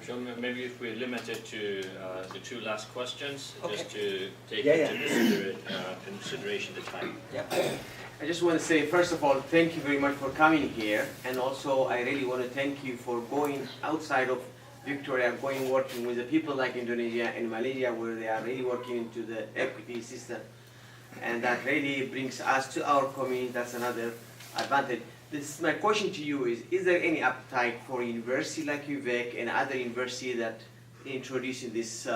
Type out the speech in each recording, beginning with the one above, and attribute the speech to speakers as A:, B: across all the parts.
A: John, maybe if we limit it to the two last questions,
B: Okay.
A: just to take
B: Yeah,
A: into consideration the time.
B: Yeah.
C: I just want to say, first of all, thank you very much for coming here, and also I really want to thank you for going outside of Victoria, going working with the people like Indonesia and Malaysia, where they are really working into the equity system, and that really brings us to our community. That's another advantage. My question to you is there any appetite for a university like UVic and other university that introducing this,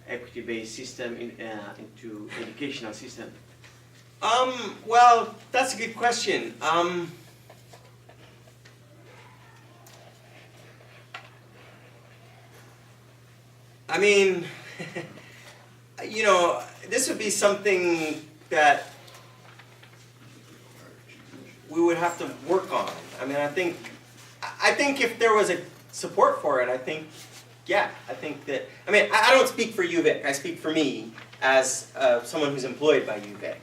C: equity-based system into educational system?
B: Well, that's a good question. I mean, this would be something that we would have to work on. I mean, I think if there was a support for it, I think that, I don't speak for UVic, I speak for me as someone who's employed by UVic.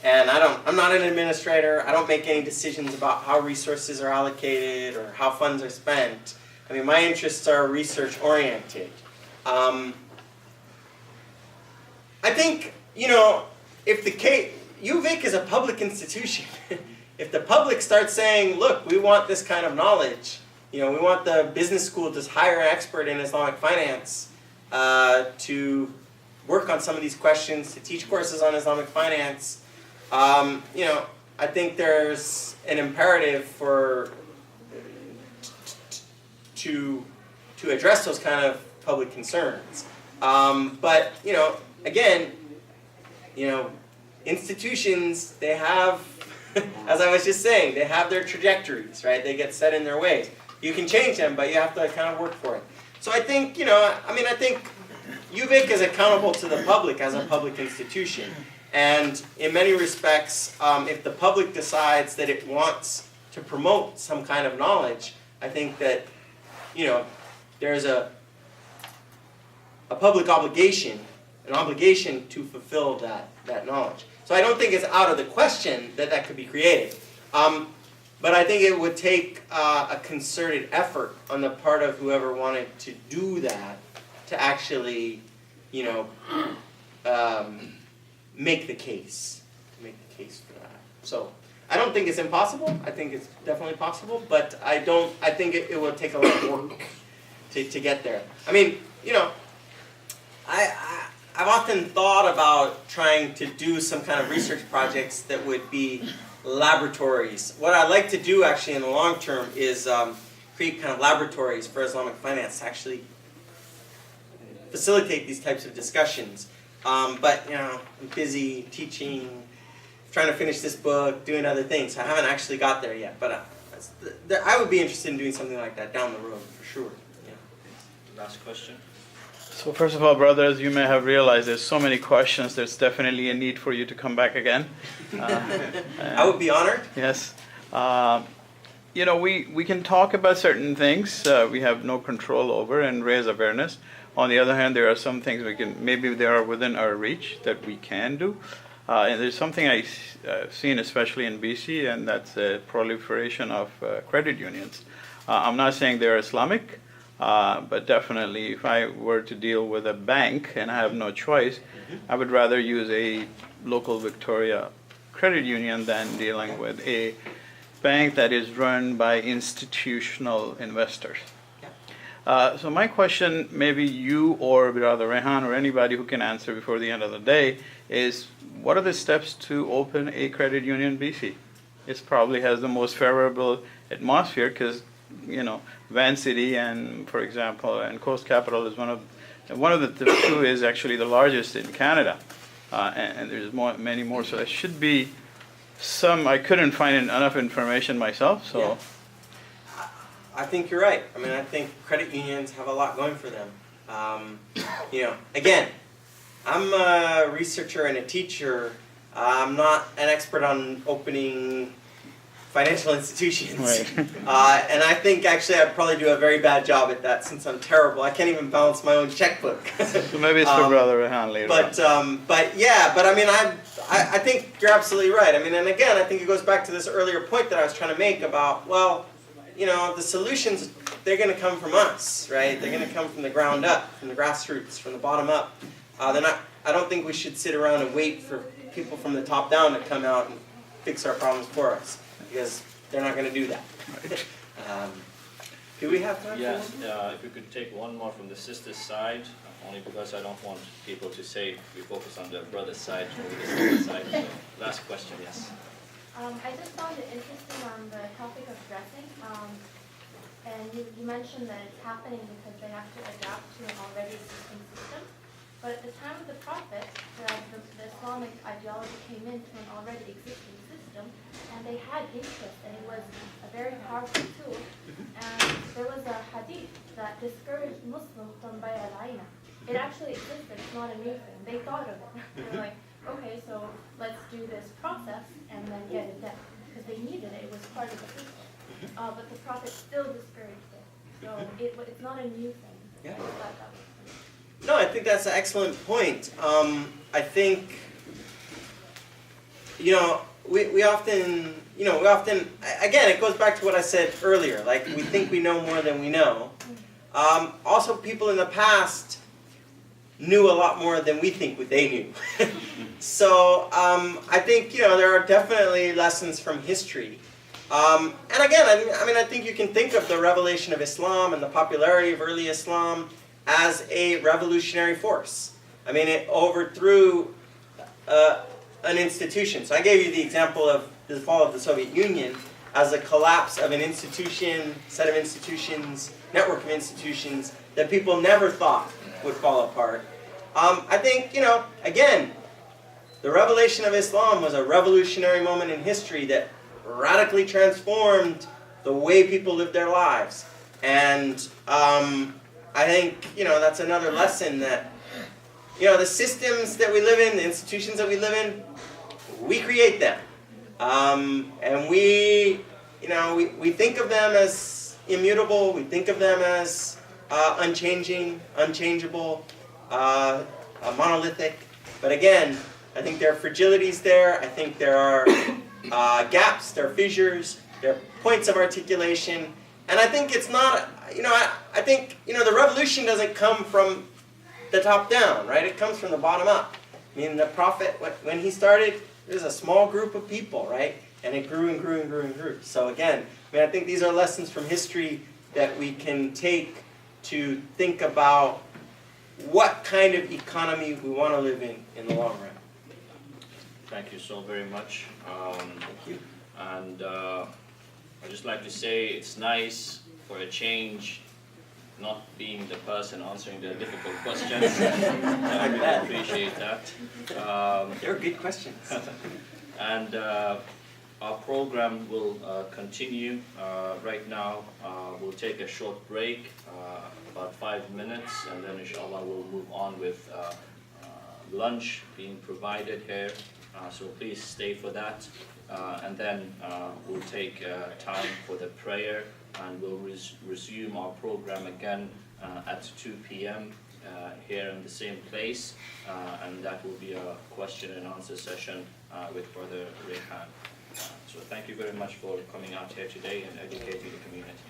B: And I'm not an administrator, I don't make any decisions about how resources are allocated or how funds are spent. I mean, my interests are research oriented. I think, if UVic is a public institution, if the public starts saying, look, we want this kind of knowledge, we want the business school to hire an expert in Islamic finance to work on some of these questions, to teach courses on Islamic finance, I think there's an imperative to address those kind of public concerns. But again, institutions, they have, as I was just saying, they have their trajectories, right? They get set in their ways. You can change them, but you have to kind of work for it. So I think, I think UVic is accountable to the public as a public institution. And in many respects, if the public decides that it wants to promote some kind of knowledge, I think that, there's a public obligation, an obligation to fulfill that knowledge. So I don't think it's out of the question that could be created. But I think it would take a concerted effort on the part of whoever wanted to do that to actually, make the case for that. So I don't think it's impossible. I think it's definitely possible, but I think it will take a lot of work to get there. I mean, I've often thought about trying to do some kind of research projects that would be laboratories. What I'd like to do actually in the long term is create kind of laboratories for Islamic finance to actually facilitate these types of discussions. But I'm busy teaching, trying to finish this book, doing other things. So I haven't actually got there yet. But I would be interested in doing something like that down the road for sure. Yeah.
A: Last question.
D: So first of all, brothers, you may have realized there's so many questions. There's definitely a need for you to come back again.
B: I would be honored.
D: Yes. We can talk about certain things we have no control over and raise awareness. On the other hand, there are some things maybe they are within our reach that we can do. And there's something I've seen, especially in BC, and that's the proliferation of credit unions. I'm not saying they're Islamic, but definitely if I were to deal with a bank and I have no choice, I would rather use a local Victoria credit union than dealing with a bank that is run by institutional investors. So my question, maybe you or Brother Rehan or anybody who can answer before the end of the day, is what are the steps to open a credit union in BC? It probably has the most favorable atmosphere because, Van City and, for example, and Coast Capital is one of the two is actually the largest in Canada, and there's many more. So there should be some. I couldn't find enough information myself, so.
B: Yeah. I think you're right. I think credit unions have a lot going for them. Again, I'm a researcher and a teacher. I'm not an expert on opening financial institutions.
D: Right.
B: And I think actually I'd probably do a very bad job at that since I'm terrible. I can't even balance my own checkbook.
D: So maybe it's for Brother Rehan later on.
B: I think you're absolutely right. And again, I think it goes back to this earlier point that I was trying to make about, the solutions they're going to come from us, right? They're going to come from the ground up, from the grassroots, from the bottom up. They're not. I don't think we should sit around and wait for people from the top down to come out and fix our problems for us, because they're not going to do that. Do we have time?
A: Yes, if we could take one more from the sister's side, only because I don't want people to say we focus on the brother's side or the sister's side. So, last question, yes.
E: I just found it interesting on the topic of dressing. And you mentioned that it's happening because they have to adapt to an already existing system. But at the time of the Prophet, the Islamic ideology came into an already existing system, and they had interest, and it was a very powerful tool. And there was a hadith that discouraged Muslims from bay al-Iman. It actually existed, it's not a new thing. They thought of it. They were like, okay, so let's do this process and then get it done. Because they needed it, it was part of the system. But the Prophet still discouraged it. So it's not a new thing.
B: Yeah.
E: That was
B: No, I think that's an excellent point. I think, we often, again, it goes back to what I said earlier. Like, we think we know more than we know. Also, people in the past knew a lot more than we think they knew. So, I think, there are definitely lessons from history. And again, I think you can think of the revelation of Islam and the popularity of early Islam as a revolutionary force. I mean, it overthrew an institution. So I gave you the example of the fall of the Soviet Union as a collapse of an institution, set of institutions, network of institutions that people never thought would fall apart. I think, again, the revelation of Islam was a revolutionary moment in history that radically transformed the way people lived their lives. And I think, that's another lesson that, the systems that we live in, the institutions that we live in, we create them. And we think of them as immutable, we think of them as unchanging, unchangeable, monolithic. But again, I think there are fragilities there, I think there are gaps, there are fissures, there are points of articulation. And I think it's not, I think, the revolution doesn't come from the top down, right? It comes from the bottom up. I mean, the Prophet, when he started, there was a small group of people, right? And it grew and grew and grew and grew. So again, I think these are lessons from history that we can take to think about what kind of economy we want to live in the long run.
A: Thank you so very much.
B: Thank you.
A: And I'd just like to say it's nice for a change not being the person answering the difficult questions. I really appreciate that.
B: They're good questions.
A: And our program will continue. Right now we'll take a short break, about 5 minutes, and then inshallah we'll move on with lunch being provided here. So please stay for that. And then we'll take time for the prayer, and we'll resume our program again at 2 p.m. Here in the same place, and that will be a question and answer session with Brother Rehan. So thank you very much for coming out here today and educating the community.